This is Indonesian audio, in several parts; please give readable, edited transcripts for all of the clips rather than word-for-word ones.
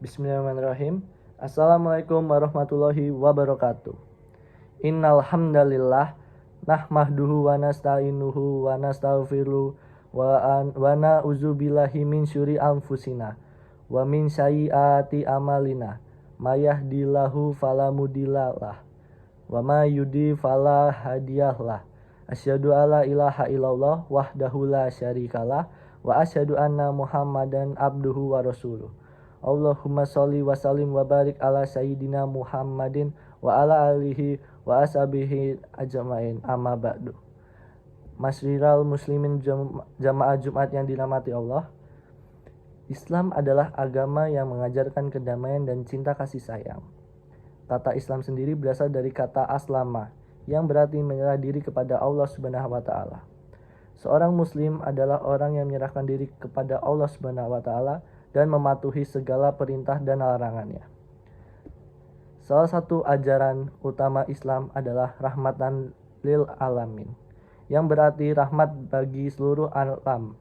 Bismillahirrahmanirrahim. Assalamualaikum warahmatullahi wabarakatuh. Innal hamdalillah nahmaduhu wa nasta'inuhu wa nastaghfiruh wa na'udzubillahi min syururi anfusina wa min sayyiati amalina. May yahdihillahu fala mudhillalah wa may yudhlil fala hadiyalah. Asyhadu alla ilaha illallah wahdahu la syarikalah wa asyhadu anna Muhammadan abduhu wa rasuluh. Allahumma sholli wa sallim wa barik ala sayyidina Muhammadin wa ala alihi wa ashabihi ajmain, amma ba'du. Masyiral muslimin jamaah Jumat yang dirahmati Allah. Islam adalah agama yang mengajarkan kedamaian dan cinta kasih sayang. Kata Islam sendiri berasal dari kata aslama yang berarti menyerah diri kepada Allah Subhanahu wa taala. Seorang muslim adalah orang yang menyerahkan diri kepada Allah Subhanahu wa taala dan mematuhi segala perintah dan larangannya. Salah satu ajaran utama Islam adalah rahmatan lil alamin, yang berarti rahmat bagi seluruh alam.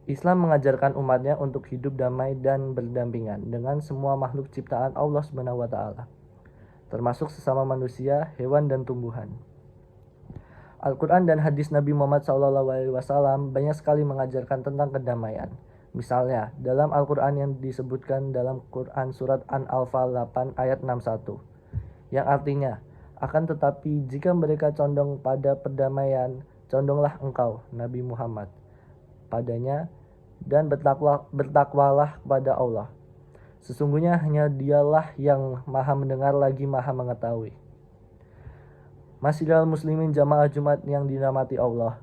Islam mengajarkan umatnya untuk hidup damai dan berdampingan dengan semua makhluk ciptaan Allah Subhanahu wa taala, termasuk sesama manusia, hewan dan tumbuhan. Al-Quran dan hadis Nabi Muhammad SAW banyak sekali mengajarkan tentang kedamaian. Misalnya, dalam Al-Quran yang disebutkan dalam Quran Surat An-Anfal 8 ayat 61, yang artinya, akan tetapi jika mereka condong pada perdamaian, condonglah engkau, Nabi Muhammad, padanya, dan bertakwalah kepada Allah. Sesungguhnya hanya dialah yang maha mendengar lagi maha mengetahui. Masyiral muslimin jamaah Jumat yang dirahmati Allah.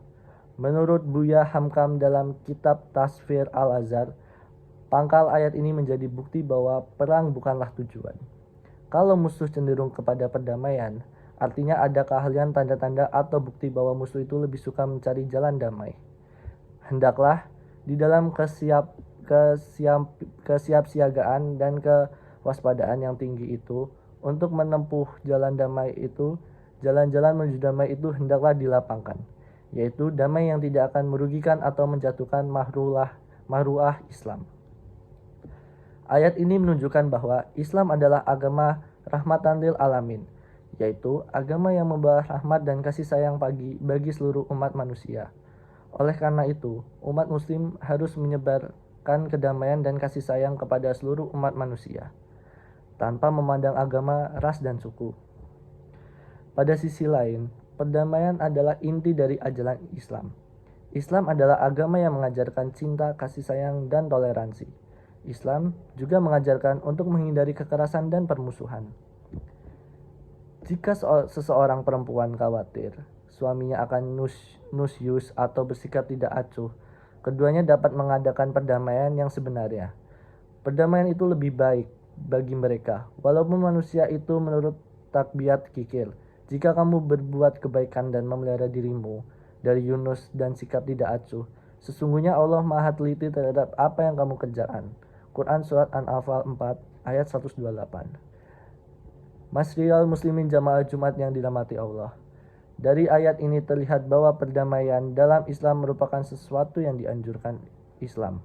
Menurut Buya Hamkam dalam kitab Tasfir Al-Azhar, pangkal ayat ini menjadi bukti bahwa perang bukanlah tujuan. Kalau musuh cenderung kepada perdamaian, artinya ada keahlian tanda-tanda atau bukti bahwa musuh itu lebih suka mencari jalan damai. Hendaklah di dalam kesiapsiagaan dan kewaspadaan yang tinggi itu untuk menempuh jalan damai itu, jalan-jalan menuju damai itu hendaklah dilapangkan, yaitu damai yang tidak akan merugikan atau menjatuhkan mahruah Islam. Ayat ini menunjukkan bahwa Islam adalah agama rahmatan lil alamin, yaitu agama yang membawa rahmat dan kasih sayang bagi seluruh umat manusia. Oleh karena itu, umat muslim harus menyebarkan kedamaian dan kasih sayang kepada seluruh umat manusia, tanpa memandang agama, ras, dan suku. Pada sisi lain, perdamaian adalah inti dari ajaran Islam. Islam adalah agama yang mengajarkan cinta, kasih sayang, dan toleransi. Islam juga mengajarkan untuk menghindari kekerasan dan permusuhan. Jika seseorang perempuan khawatir suaminya akan nusyus atau bersikap tidak acuh, keduanya dapat mengadakan perdamaian yang sebenarnya. Perdamaian itu lebih baik bagi mereka, walaupun manusia itu menurut tabiat kikir. Jika kamu berbuat kebaikan dan memelihara dirimu dari Yunus dan sikap tidak acuh, sesungguhnya Allah maha teliti terhadap apa yang kamu kerjakan. Quran Surat An-Anfal 4 ayat 128. Masyiral muslimin jamaah Jumat yang dirahmati Allah. Dari ayat ini terlihat bahwa perdamaian dalam Islam merupakan sesuatu yang dianjurkan Islam.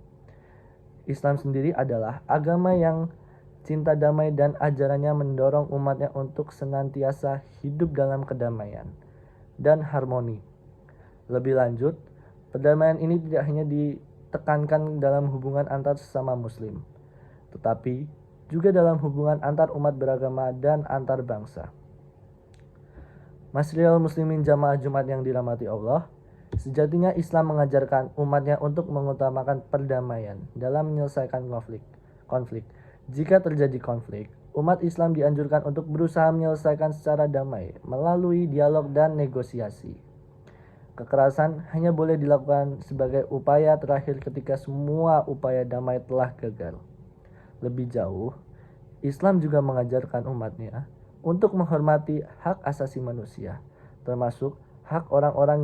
Islam sendiri adalah agama yang cinta damai dan ajarannya mendorong umatnya untuk senantiasa hidup dalam kedamaian dan harmoni. Lebih lanjut, perdamaian ini tidak hanya ditekankan dalam hubungan antar sesama muslim, tetapi juga dalam hubungan antar umat beragama dan antar bangsa. Masyiral muslimin jamaah Jumat yang dirahmati Allah, sejatinya Islam mengajarkan umatnya untuk mengutamakan perdamaian dalam menyelesaikan konflik. Jika terjadi konflik, umat Islam dianjurkan untuk berusaha menyelesaikan secara damai melalui dialog dan negosiasi. Kekerasan hanya boleh dilakukan sebagai upaya terakhir ketika semua upaya damai telah gagal. Lebih jauh, Islam juga mengajarkan umatnya untuk menghormati hak asasi manusia, termasuk hak orang-orang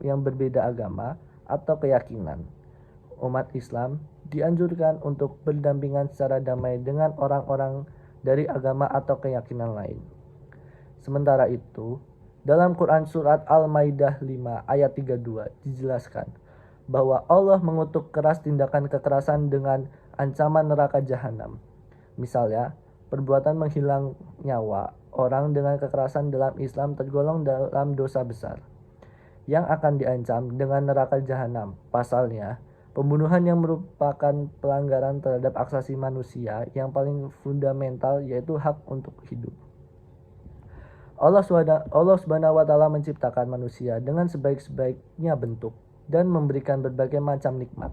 yang berbeda agama atau keyakinan. Umat Islam dianjurkan untuk berdampingan secara damai dengan orang-orang dari agama atau keyakinan lain. Sementara itu, dalam Quran Surat Al-Maidah 5 ayat 32 dijelaskan bahwa Allah mengutuk keras tindakan kekerasan dengan ancaman neraka jahanam. Misalnya, perbuatan menghilang nyawa orang dengan kekerasan dalam Islam tergolong dalam dosa besar yang akan diancam dengan neraka jahanam. Pasalnya, pembunuhan yang merupakan pelanggaran terhadap hak asasi manusia yang paling fundamental, yaitu hak untuk hidup. Allah Subhanahu wa Ta'ala menciptakan manusia dengan sebaik-baiknya bentuk dan memberikan berbagai macam nikmat,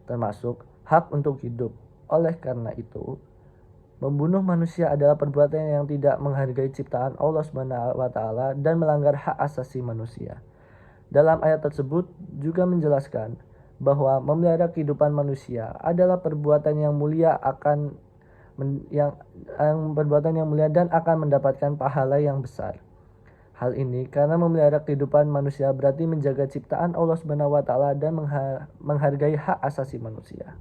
termasuk hak untuk hidup. Oleh karena itu, membunuh manusia adalah perbuatan yang tidak menghargai ciptaan Allah Subhanahu wa Ta'ala dan melanggar hak asasi manusia. Dalam ayat tersebut juga menjelaskan bahwa memelihara kehidupan manusia adalah perbuatan yang mulia perbuatan yang mulia dan akan mendapatkan pahala yang besar. Hal ini karena memelihara kehidupan manusia berarti menjaga ciptaan Allah Subhanahu wa Ta'ala dan menghargai hak asasi manusia.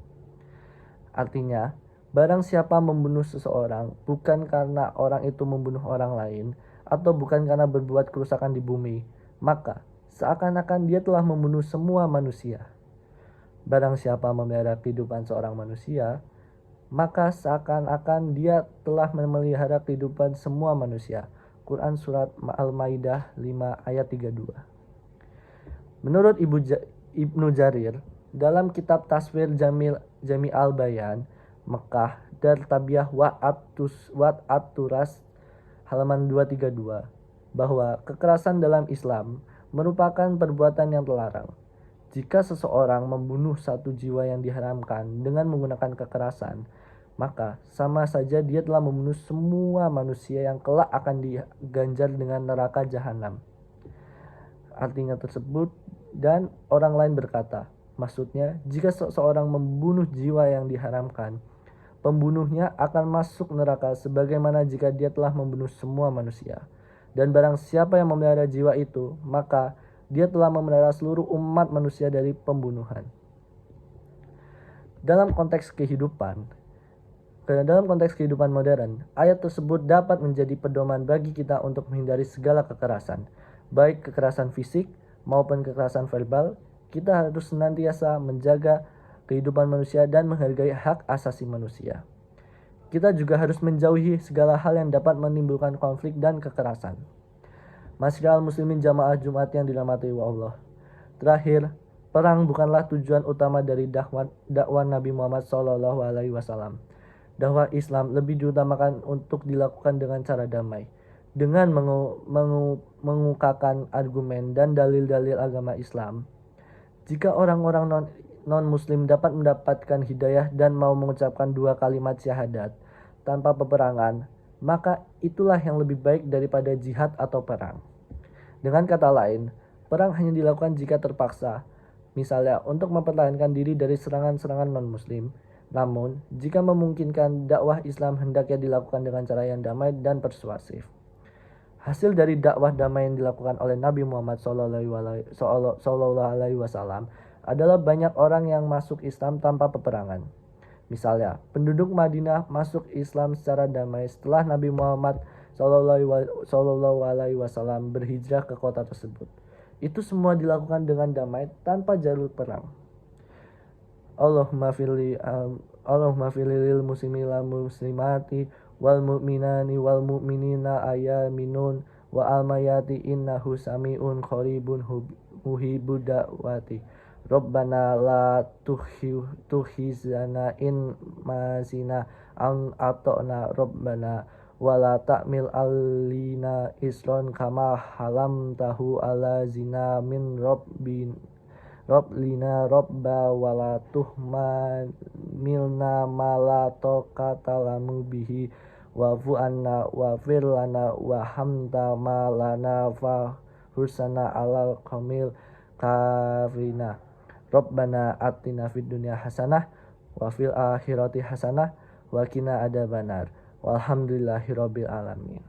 Artinya, barang siapa membunuh seseorang bukan karena orang itu membunuh orang lain atau bukan karena berbuat kerusakan di bumi, maka seakan-akan dia telah membunuh semua manusia. Barang siapa memelihara kehidupan seorang manusia, maka seakan-akan dia telah memelihara kehidupan semua manusia. Quran Surat Al-Maidah 5 ayat 32. Menurut Ibnu Jarir, dalam kitab Taswir Jami al-Bayan, Mekah Dar Tabiah Wat at-Turas halaman 232, bahwa kekerasan dalam Islam merupakan perbuatan yang terlarang. Jika seseorang membunuh satu jiwa yang diharamkan dengan menggunakan kekerasan, maka sama saja dia telah membunuh semua manusia yang kelak akan diganjar dengan neraka jahanam. Artinya tersebut, dan orang lain berkata, maksudnya jika seseorang membunuh jiwa yang diharamkan, pembunuhnya akan masuk neraka sebagaimana jika dia telah membunuh semua manusia. Dan barang siapa yang memelihara jiwa itu, maka dia telah memelihara seluruh umat manusia dari pembunuhan. Dalam konteks kehidupan modern, ayat tersebut dapat menjadi pedoman bagi kita untuk menghindari segala kekerasan, baik kekerasan fisik maupun kekerasan verbal. Kita harus senantiasa menjaga kehidupan manusia dan menghargai hak asasi manusia. Kita juga harus menjauhi segala hal yang dapat menimbulkan konflik dan kekerasan. Masyiral muslimin jamaah Jumat yang dirahmati Allah. Terakhir, perang bukanlah tujuan utama dari dakwah Nabi Muhammad SAW. Dakwah Islam lebih diutamakan untuk dilakukan dengan cara damai, dengan mengungkapkan argumen dan dalil-dalil agama Islam. Jika orang-orang non-muslim dapat mendapatkan hidayah dan mau mengucapkan 2 kalimat syahadat tanpa peperangan, maka itulah yang lebih baik daripada jihad atau perang. Dengan kata lain, perang hanya dilakukan jika terpaksa, misalnya untuk mempertahankan diri dari serangan-serangan non-muslim. Namun, jika memungkinkan, dakwah Islam hendaknya dilakukan dengan cara yang damai dan persuasif. Hasil dari dakwah damai yang dilakukan oleh Nabi Muhammad SAW adalah banyak orang yang masuk Islam tanpa peperangan. Misalnya, penduduk Madinah masuk Islam secara damai setelah Nabi Muhammad SAW berhijrah ke kota tersebut. Itu semua dilakukan dengan damai tanpa jalur perang. Allahumma firli lil muslimina wal muslimati wal mu'minani wal mu'minina ayaminun wa almayati innahu sami'un qaribun muhibbud da'wati. Rabbana la tuhizana in masina an ata'na rabbana wa la ta'mil alina isron kama halamtahu ala zina min Rablina Rabba wala tuhmilna mala taqata lamu bihi wa'fu anna wa'fir lana wa hamta ma lana fa hursana alal qamil kafirina. Rabbana atina fid dunya hasanah wa fil akhirati hasanah wa qina adzabannar. Walhamdulillahirabbil alamin.